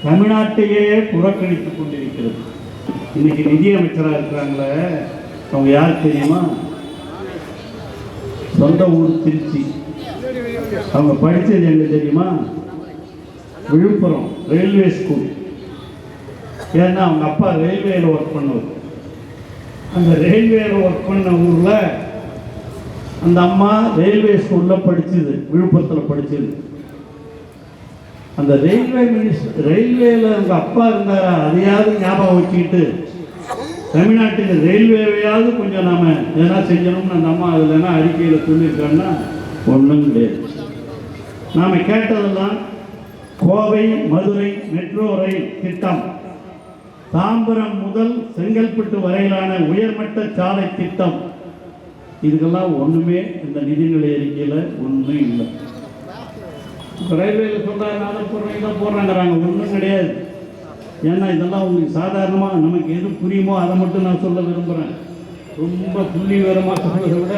தமிழ்நாட்டையே புறக்கணித்துக் கொண்டிருக்கிறது. இன்னைக்கு நிதியமைச்சராக இருக்கிறாங்களே, அவங்க யார் தெரியுமா? சொந்த ஊர் திருச்சி. அவங்க படித்தது எங்க தெரியுமா? Villupuram railway school. ஏன்னா அவங்க அப்பா ரயில்வேல ஒர்க் பண்ணுவார். அந்த ரயில்வேல ஒர்க் பண்ண ஊர்ல அந்த அம்மா ரயில்வே ஸ்கூல்ல படிச்சது, விழுப்புரத்தில் படிச்சது. அந்த ரயில்வே மினிஸ்டர் ரயில்வேல அவங்க அப்பா இருந்தாரா, அதையாவது ஞாபகம் வச்சுக்கிட்டு தமிழ்நாட்டுக்கு ரயில்வேவையாவது கொஞ்சம் நாம எதனா செஞ்சணும்னு அந்த அம்மா அதுலன்னா அறிக்கையில் சொல்லியிருக்காங்கன்னா ஒன்றும் கிடையாது. நாம் கேட்டதெல்லாம் கோவை மதுரை மெட்ரோ ரயில் திட்டம், தாம்பரம் முதல் செங்கல்பட்டு வரையிலான உயர்மட்ட சாலை திட்டம், இதுக்கெல்லாம் ஒன்றுமே இந்த நிதிநிலை அறிக்கையில் ஒன்றும் இல்லை. ரயில்வேல சொல்கிறாங்க அதை போடுறாங்க இதை போடுறாங்கிறாங்க, ஒன்றும் கிடையாது. ஏன்னா இதெல்லாம் உங்களுக்கு சாதாரணமாக நமக்கு எது புரியுமோ அதை மட்டும் நான் சொல்ல விரும்புகிறேன். ரொம்ப புள்ளி விவரமாக சொல்வதை விட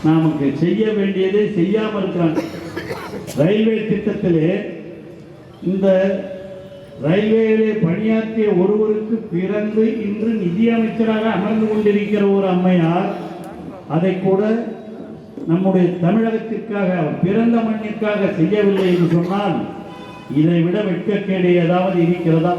நமக்கு செய்ய வேண்டியதே செய்யாமல் இருக்கிறாங்க. ரயில்வே திட்டத்திலே இந்த ரயில்வேயிலே பணியாற்றிய ஒருவருக்கு பிறந்து இன்று நிதியமைச்சராக அமர்ந்து கொண்டிருக்கிற ஒரு அம்மையார் அதை கூட நம்முடைய தமிழகத்திற்காக பிறந்த மண்ணிற்காக செய்யவில்லை என்று சொன்னால் இதை விட வெட்கக்கேடு ஏதாவது இருக்கிறதா?